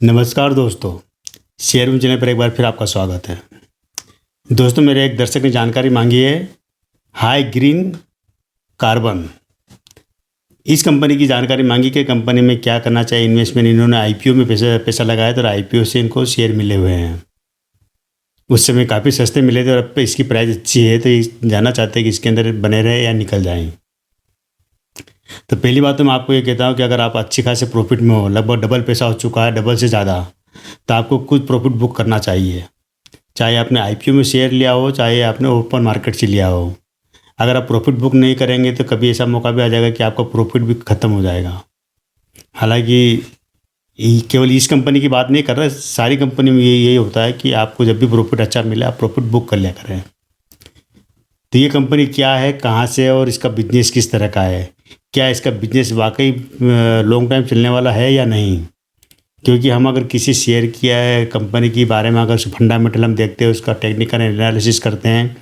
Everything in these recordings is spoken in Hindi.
नमस्कार दोस्तों, शेयर में चैनल पर एक बार फिर आपका स्वागत है। दोस्तों, मेरे एक दर्शक ने जानकारी मांगी है हाई ग्रीन कार्बन। इस कंपनी की जानकारी मांगी कि कंपनी में क्या करना चाहिए इन्वेस्टमेंट। इन्होंने आईपीओ में पैसा लगाया था और आईपीओ से इनको शेयर मिले हुए हैं। उस समय काफ़ी सस्ते मिले थे और अब इसकी प्राइस अच्छी है, तो ये जानना चाहते हैं कि इसके अंदर बने रहे या निकल जाएं। तो पहली बात तो मैं आपको ये कहता हूँ कि अगर आप अच्छी खासे प्रॉफिट में हो, लगभग डबल पैसा हो चुका है, डबल से ज़्यादा, तो आपको कुछ प्रॉफिट बुक करना चाहिए। चाहे आपने आईपीओ में शेयर लिया हो, चाहे आपने ओपन मार्केट से लिया हो। अगर आप प्रॉफिट बुक नहीं करेंगे तो कभी ऐसा मौका भी आ जाएगा कि आपका प्रॉफिट भी ख़त्म हो जाएगा। हालांकि केवल इस कंपनी की बात नहीं कर रहा, सारी कंपनी में यही होता है कि आपको जब भी प्रॉफिट अच्छा मिले आप प्रॉफिट बुक कर लिया करें। तो ये कंपनी क्या है, कहाँ से है और इसका बिजनेस किस तरह का है, क्या इसका बिजनेस वाकई लॉन्ग टाइम चलने वाला है या नहीं। क्योंकि हम अगर किसी शेयर की कंपनी के बारे में अगर फंडामेंटल हम देखते हैं, उसका टेक्निकल एनालिसिस करते हैं,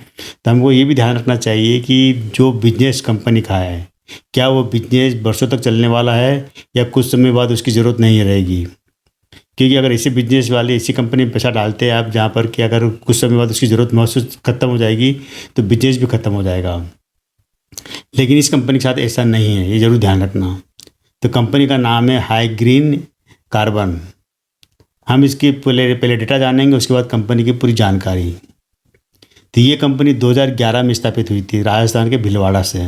तो हमको ये भी ध्यान रखना चाहिए कि जो बिजनेस कंपनी का है, क्या वो बिजनेस वर्षों तक चलने वाला है या कुछ समय बाद उसकी ज़रूरत नहीं रहेगी। क्योंकि अगर इसी बिजनेस वाले इसी कंपनी में पैसा डालते हैं आप, जहाँ पर कि अगर कुछ समय बाद उसकी ज़रूरत महसूस ख़त्म हो जाएगी तो बिजनेस भी ख़त्म हो जाएगा। लेकिन इस कंपनी के साथ ऐसा नहीं है, ये ज़रूर ध्यान रखना। तो कंपनी का नाम है हाई ग्रीन कार्बन। हम इसकी पहले डेटा जानेंगे, उसके बाद कंपनी की पूरी जानकारी। तो ये कंपनी 2011 में स्थापित हुई थी, राजस्थान के भीलवाड़ा से।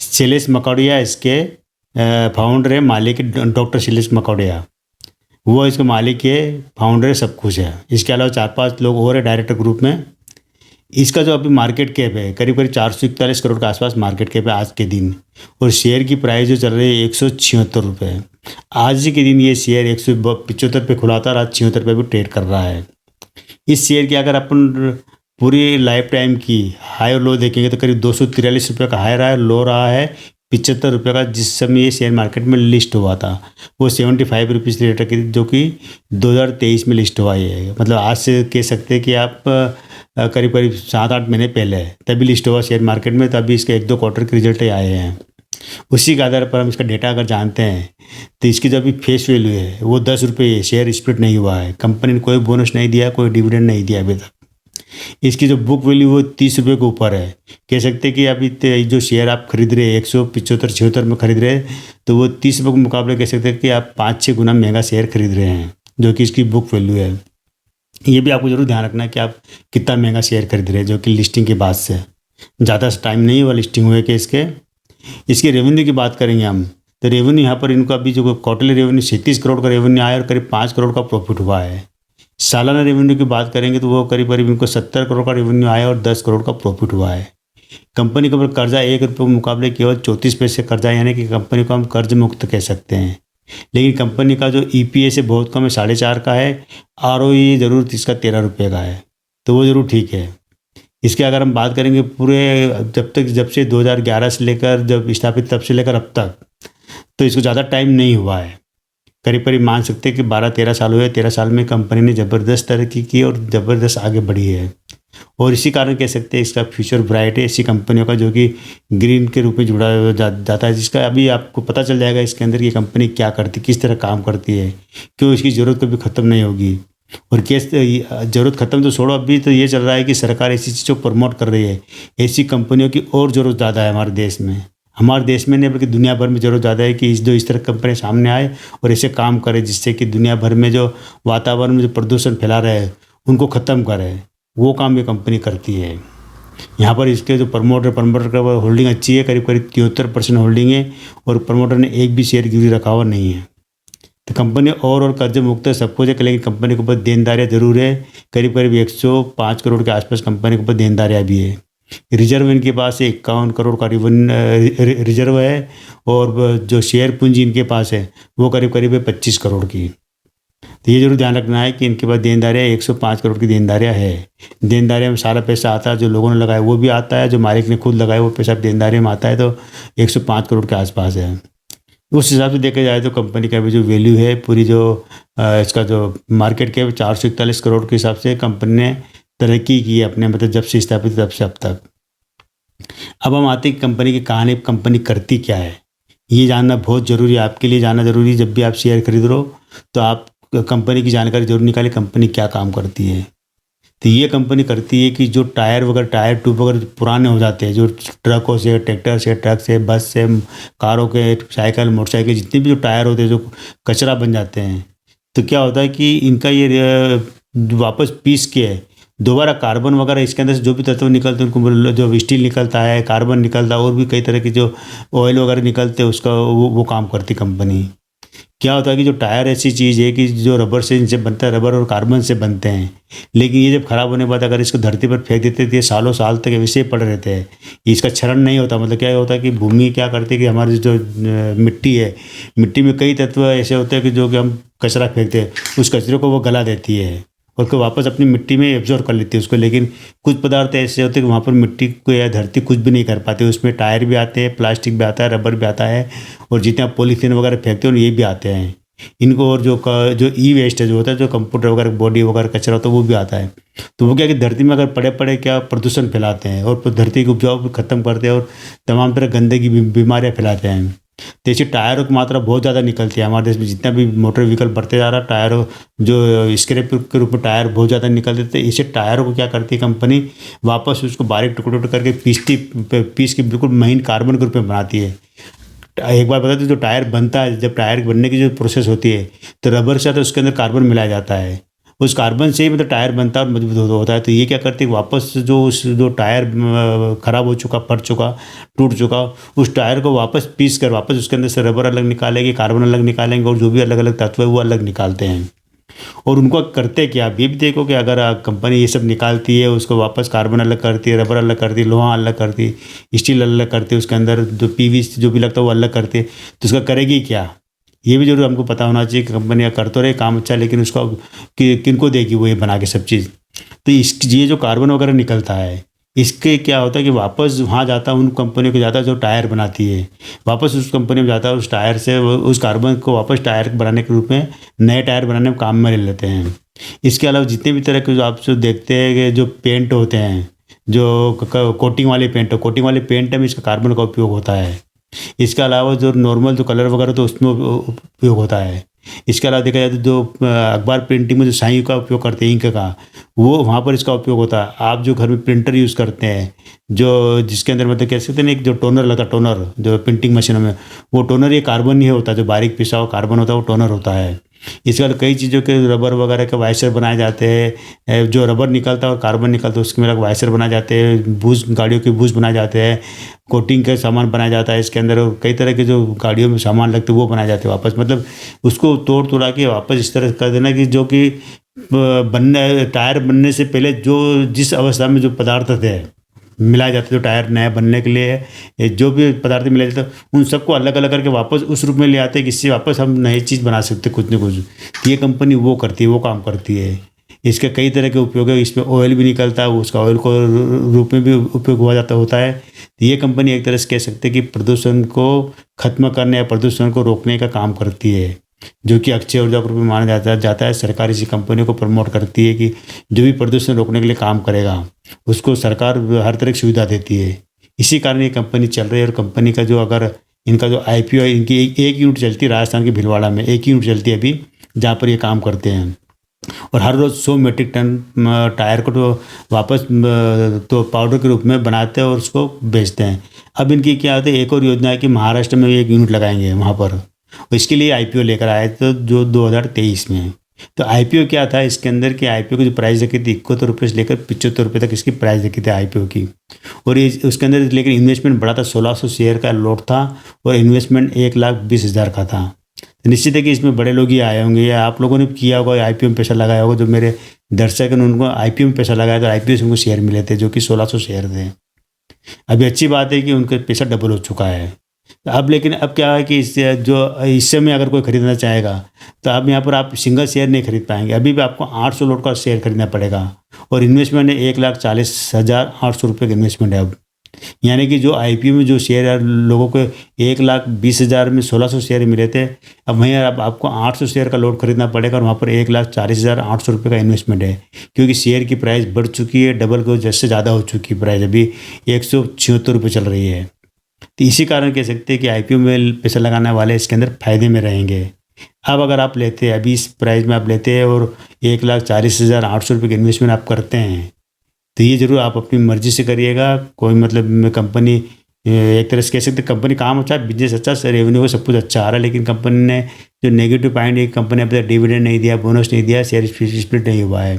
शैलेश मकौड़िया इसके फाउंडर है, मालिक डॉक्टर शैलेश मकौड़िया, वो इसके मालिक है, फाउंडर है, सब कुछ है। इसके अलावा 4-5 लोग और है डायरेक्टर ग्रुप में। इसका जो अभी मार्केट कैप है करीब 441 करोड़ के आसपास मार्केट कैप है आज के दिन। और शेयर की प्राइस जो चल रही है 176 रुपये। आज के दिन ये शेयर 175 पे खुला था और आज 76 रुपये भी ट्रेड कर रहा है। इस शेयर की अगर अपन पूरी लाइफ टाइम की हाई और लो देखेंगे तो करीब 243 रुपये का हाई रहा है, लो रहा है 75 रुपये का। जिस समय ये शेयर मार्केट में लिस्ट हुआ था वो 75 रुपीज़ रेट की, जो कि 2023 में लिस्ट हुआ है। मतलब आज से कह सकते हैं कि आप करीब 7-8 महीने पहले तभी लिस्ट हुआ शेयर मार्केट में। तभी इसके 1-2 क्वार्टर के रिजल्ट आए हैं। उसी के आधार पर हम इसका डेटा अगर जानते हैं तो इसकी जो अभी फेस वैल्यू है वो 10 रुपये है। शेयर स्प्लिट नहीं हुआ है, कंपनी ने कोई बोनस नहीं दिया, कोई डिविडेंड नहीं दिया अभी तक। इसकी जो बुक वैल्यू वो 30 रुपये के ऊपर है। कह सकते हैं कि अभी जो शेयर आप खरीद रहे हैं 175-76 में खरीद रहे हैं, तो वो 30 रुपये के मुकाबले कह सकते हैं कि आप 5-6 गुना महंगा शेयर खरीद रहे हैं, जो कि इसकी बुक वैल्यू है। ये भी आपको जरूर ध्यान रखना है कि आप कितना महंगा शेयर खरीद रहे हैं, जो कि लिस्टिंग के बाद से ज़्यादा टाइम नहीं हुआ लिस्टिंग हुए कि इसके रेवेन्यू की बात करेंगे हम, तो रेवेन्यू यहाँ पर इनको अभी जो क्वार्टरली रेवेन्यू 37 करोड़ का रेवेन्यू आया और करीब 5 करोड़ का प्रॉफिट हुआ है। सालाना रेवेन्यू की बात करेंगे तो वो करीब इनको 70 करोड़ का रेवेन्यू आया और 10 करोड़ का प्रॉफिट हुआ है। कंपनी के ऊपर कर्जा 1 रुपये के मुकाबले केवल 34 पैसे कर्जा, यानी कि कंपनी को हम कर्ज मुक्त कह सकते हैं। लेकिन कंपनी का जो ईपीएस है बहुत कम है, 4.5 का है। आरओई ज़रूर इसका 13 रुपये का है, तो वो ज़रूर ठीक है। इसके अगर हम बात करेंगे पूरे जब से 2011 से लेकर जब स्थापित तब से लेकर अब तक, तो इसको ज़्यादा टाइम नहीं हुआ है। करीब मान सकते हैं कि 12-13 साल हुए। 13 साल में कंपनी ने ज़बरदस्त तरक्की की और ज़बरदस्त आगे बढ़ी है। और इसी कारण कह सकते हैं इसका फ्यूचर ब्राइट है ऐसी कंपनियों का, जो कि ग्रीन के रूप में जुड़ा जाता है। जिसका अभी आपको पता चल जाएगा इसके अंदर ये कंपनी क्या करती, किस तरह काम करती है, क्यों इसकी ज़रूरत कभी ख़त्म नहीं होगी। और कैसे ज़रूरत ख़त्म तो छोड़ो, अभी तो ये चल रहा है कि सरकार ऐसी चीज़ों को प्रमोट कर रही है। ऐसी कंपनियों की और ज़रूरत ज़्यादा है हमारे देश में नहीं बल्कि दुनिया भर में ज़रूरत ज़्यादा है कि इस तरह कंपनी सामने आए और ऐसे काम करे जिससे कि दुनिया भर में जो वातावरण में जो प्रदूषण फैला रहे हैं उनको ख़त्म करे। वो काम ये कंपनी करती है। यहाँ पर इसके जो प्रमोटर का होल्डिंग अच्छी है, करीब 73% होल्डिंग है और प्रमोटर ने एक भी शेयर गिरवी रखा हुआ नहीं है। तो कंपनी और कर्ज मुक्त है, सब कुछ है, लेकिन कंपनी के ऊपर देनदारियाँ जरूर है। करीब 105 करोड़ के आसपास कंपनी के ऊपर देनदारियाँ भी है। रिजर्व इनके पास 51 करोड़ का रिजर्व है और जो शेयर पूंजी इनके पास है वो करीब 25 करोड़ की। तो ये जरूर ध्यान रखना है कि इनके पास देनदारियाँ 105 करोड़ की देनदारियाँ है। देनदारियाँ में सारा पैसा आता है, जो लोगों ने लगाया वो भी आता है, जो मालिक ने खुद लगाया वो पैसा देनदारियों में आता है, तो 105 करोड़ के आसपास है। उस हिसाब से देखा जाए तो कंपनी का भी जो वैल्यू है पूरी जो इसका जो मार्केट कैप 441 करोड़ के हिसाब से कंपनी ने तरक्की की है अपने, मतलब जब से स्थापित तब से अब तक। अब हम आते हैं कंपनी की कहानी, कंपनी करती क्या है, ये जानना बहुत ज़रूरी है, आपके लिए जानना ज़रूरी है। जब भी आप शेयर खरीद रहे हो तो आप कंपनी की जानकारी ज़रूर निकालें, कंपनी क्या काम करती है। तो ये कंपनी करती है कि जो टायर ट्यूब वगैरह पुराने हो जाते हैं, जो ट्रकों से, ट्रैक्टर से, ट्रक से, बस से, कारों के, साइकिल, मोटरसाइकिल, जितने भी जो टायर होते हैं जो कचरा बन जाते हैं, तो क्या होता है कि इनका ये वापस पीस के दोबारा कार्बन वगैरह इसके अंदर से जो भी तत्व निकलते हैं उनको, जो स्टील निकलता है, कार्बन निकलता है और भी कई तरह के जो ऑयल वगैरह निकलते हैं, उसका वो काम करती कंपनी। क्या होता है कि जो टायर ऐसी चीज़ है कि जो रबर से इनसे बनता है, रबर और कार्बन से बनते हैं, लेकिन ये जब ख़राब होने के बाद अगर इसको धरती पर फेंक देते तो ये सालों साल तक वैसे ही पड़े रहते हैं, इसका क्षरण नहीं होता। मतलब क्या होता है कि भूमि क्या करती है कि हमारी जो मिट्टी है, मिट्टी में कई तत्व ऐसे होते हैं कि जो कि हम कचरा फेंकते हैं, उस कचरे को वो गला देती है और उसको वापस अपनी मिट्टी में एब्जॉर्ब कर लेती है उसको। लेकिन कुछ पदार्थ ऐसे होते हैं कि वहाँ पर मिट्टी को या धरती कुछ भी नहीं कर पाते, उसमें टायर भी आते हैं, प्लास्टिक भी आता है, रबर भी आता है और जितने आप पॉलीथीन वगैरह फेंकते हो ये भी आते हैं इनको। और जो ई वेस्ट है जो होता है, जो कंप्यूटर वगैरह बॉडी वगैरह कचरा होता है वो भी आता है। तो वो क्या कि धरती में अगर पड़े पड़े क्या प्रदूषण फैलाते हैं और धरती की उपजाऊ भी खत्म करते हैं और तमाम तरह गंदगी बीमारियाँ फैलाते हैं। तो ऐसे टायरों की मात्रा बहुत ज़्यादा निकलती है हमारे देश में। जितना भी मोटर व्हीकल बढ़ते जा रहा है, टायरों जो स्क्रैप के रूप में टायर बहुत ज़्यादा निकलते थे। इसे टायरों को क्या करती है कंपनी, वापस उसको बारीक टुकड़े टुकड़े करके पीस के बिल्कुल महीन कार्बन के रूप में बनाती है। एक बार बता दूं, जो टायर बनता है, जब टायर बनने की जो प्रोसेस होती है तो रबर से तो उसके अंदर कार्बन मिलाया जाता है, उस कार्बन से ही मतलब टायर बनता है और मजबूत होता है। तो ये क्या करती है, वापस जो टायर ख़राब हो चुका, फट चुका, टूट चुका, उस टायर को वापस पीस कर वापस उसके अंदर से रबर अलग निकालेंगे, कार्बन अलग निकालेंगे और जो भी अलग अलग तत्व है वो अलग निकालते हैं। और उनको करते क्या, आप ये भी देखो कि अगर कंपनी ये सब निकालती है, उसको वापस कार्बन अलग करती है, रबर अलग करती है, लोहा अलग करती है, स्टील अलग करती है, उसके अंदर जो पीवीसी जो भी लगता है वो अलग करती है, तो उसका करेगी क्या, ये भी जरूर हमको पता होना चाहिए कि कंपनियाँ कर तो रहे काम अच्छा, लेकिन उसका किनको देगी वो ये बना के सब चीज़। तो ये जो कार्बन वगैरह निकलता है, इसके क्या होता है कि वापस वहाँ जाता है, उन कंपनियों को जाता है जो टायर बनाती है, वापस उस कंपनी में जाता है, उस टायर से उस कार्बन को वापस टायर बनाने के रूप में नए टायर बनाने में काम में ले लेते हैं। इसके अलावा जितने भी तरह के जो आप जो देखते हैं कि जो पेंट होते हैं, जो कोटिंग वाले पेंट में इसका कार्बन का उपयोग होता है। इसके अलावा जो नॉर्मल जो कलर वगैरह तो उसमें उपयोग होता है। इसके अलावा देखा जाए तो जो अखबार प्रिंटिंग में जो स्याही का उपयोग करते हैं, इंक का, वो वहाँ पर इसका उपयोग होता है। आप जो घर में प्रिंटर यूज़ करते हैं, जो जिसके अंदर मतलब कह सकते हैं एक जो टोनर लगता है, टोनर जो प्रिंटिंग मशीनों में, वो टोनर ये कार्बन ही होता है, जो बारीक पिसा हुआ कार्बन होता है वो टोनर होता है। इसके बाद कई चीज़ों के रबर वगैरह के वाइसर बनाए जाते हैं, जो रबर निकलता है और कार्बन निकलता है उसके में वाइसर बनाए जाते हैं, बूज गाड़ियों के बूज बनाए जाते हैं, कोटिंग का सामान बनाया जाता है इसके अंदर, और कई तरह के जो गाड़ियों में सामान लगते हैं वो बनाए जाते हैं वापस। मतलब उसको तोड़ तोड़ा के वापस इस तरह कर देना कि जो कि बनने टायर बनने से पहले जो जिस अवस्था में जो पदार्थ थे मिलाए जाते, जो टायर नया बनने के लिए जो भी पदार्थ मिलाए जाते उन सबको अलग अलग करके वापस उस रूप में ले आते हैं कि इससे वापस हम नई चीज़ बना सकते कुछ न कुछ। तो ये कंपनी वो करती है, वो काम करती है। इसके कई तरह के उपयोग है, इसमें ऑयल भी निकलता है, उसका ऑयल को रूप में भी उपयोग हुआ जाता होता है। तो ये कंपनी एक तरह से कह सकते हैं कि प्रदूषण को खत्म करने या प्रदूषण को रोकने का काम करती है, जो कि अक्षय ऊर्जा के रूप में माना जाता है। सरकार इसी कंपनी को प्रमोट करती है कि जो भी प्रदूषण रोकने के लिए काम करेगा उसको सरकार हर तरह की सुविधा देती है। इसी कारण ये कंपनी चल रही है। और कंपनी का जो अगर इनका जो IPO है, इनकी एक यूनिट चलती है राजस्थान के भीलवाड़ा में, एक यूनिट चलती है अभी, जहाँ पर ये काम करते हैं। और हर रोज़ 100 मीट्रिक टन टायर को तो वापस तो पाउडर के रूप में बनाते हैं और उसको बेचते हैं। अब इनकी क्या होती है, एक और योजना है कि महाराष्ट्र में एक यूनिट लगाएंगे वहाँ पर, इसके लिए IPO लेकर आए थे जो 2023 में। तो IPO क्या था इसके अंदर कि IPO की जो प्राइस रखी थी 71 रुपये से लेकर 75 रुपये तक इसकी प्राइस रखी थी IPO की। और ये उसके अंदर लेकिन इन्वेस्टमेंट बड़ा था, 1600 शेयर का लॉट था और इन्वेस्टमेंट 1,20,000 का था। तो निश्चित है कि इसमें बड़े लोग ही आए होंगे, या आप लोगों ने किया होगा IPO में पैसा लगाया होगा। जो मेरे दर्शक हैं उनको IPO में पैसा लगाया तो IPO से उनको शेयर मिले थे जो कि 1600 शेयर थे। अभी अच्छी बात है कि उनका पैसा डबल हो चुका है। अब लेकिन अब क्या है कि इस समय अगर कोई खरीदना चाहेगा तो अब यहाँ पर आप सिंगल शेयर नहीं खरीद पाएंगे। अभी भी आपको 800 लॉट का शेयर खरीदना पड़ेगा और इन्वेस्टमेंट है 1,40,000 का इन्वेस्टमेंट है अब। यानी कि जो IPO में जो शेयर है लोगों को 1,20,000 में 1600 शेयर मिले थे, अब वहीं अब आपको 800 शेयर का लॉट खरीदना पड़ेगा और वहाँ पर 1,40,800 का इन्वेस्टमेंट है, क्योंकि शेयर की प्राइस बढ़ चुकी है, डबल को जैसे ज़्यादा हो चुकी है प्राइस, अभी 176 रुपये चल रही है। तो इसी कारण कह सकते हैं कि IPO में पैसा लगाने वाले इसके अंदर फ़ायदे में रहेंगे। अब अगर आप लेते हैं, अभी इस प्राइस में आप लेते हैं और 1,40,800 रुपये की इन्वेस्टमेंट आप करते हैं, तो ये ज़रूर आप अपनी मर्ज़ी से करिएगा। कोई मतलब कंपनी, एक तरह से कह सकते हैं कंपनी काम अच्छा, बिजनेस अच्छा, रेवेन्यू सब कुछ अच्छा आ रहा है, लेकिन कंपनी ने जो नेगेटिव पॉइंट है, कंपनी अब तक डिविडेंड नहीं दिया, बोनस नहीं दिया, शेयर स्प्लिट नहीं हुआ है।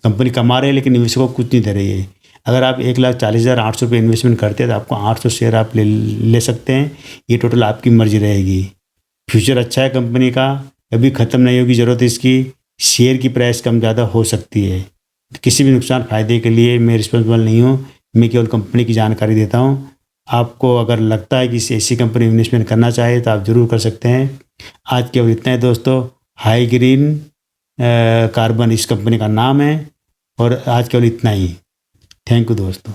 कंपनी कमा रही है लेकिन निवेशकों को कुछ नहीं दे रही है। अगर आप 1,40,800 रुपये इन्वेस्टमेंट करते हैं तो आपको 800 शेयर आप ले सकते हैं। ये टोटल आपकी मर्जी रहेगी। फ्यूचर अच्छा है कंपनी का, कभी ख़त्म नहीं होगी ज़रूरत इसकी। शेयर की प्राइस कम ज़्यादा हो सकती है। किसी भी नुकसान फ़ायदे के लिए मैं रिस्पॉन्सिबल नहीं हूँ, मैं केवल कंपनी की जानकारी देता हूँ। आपको अगर लगता है कि ऐसी कंपनी इन्वेस्टमेंट करना चाहे तो आप ज़रूर कर सकते हैं। आज केवल इतना है दोस्तों। हाई ग्रीन कार्बन इस कंपनी का नाम है, और आज केवल इतना ही। थैंक यू दोस्तों।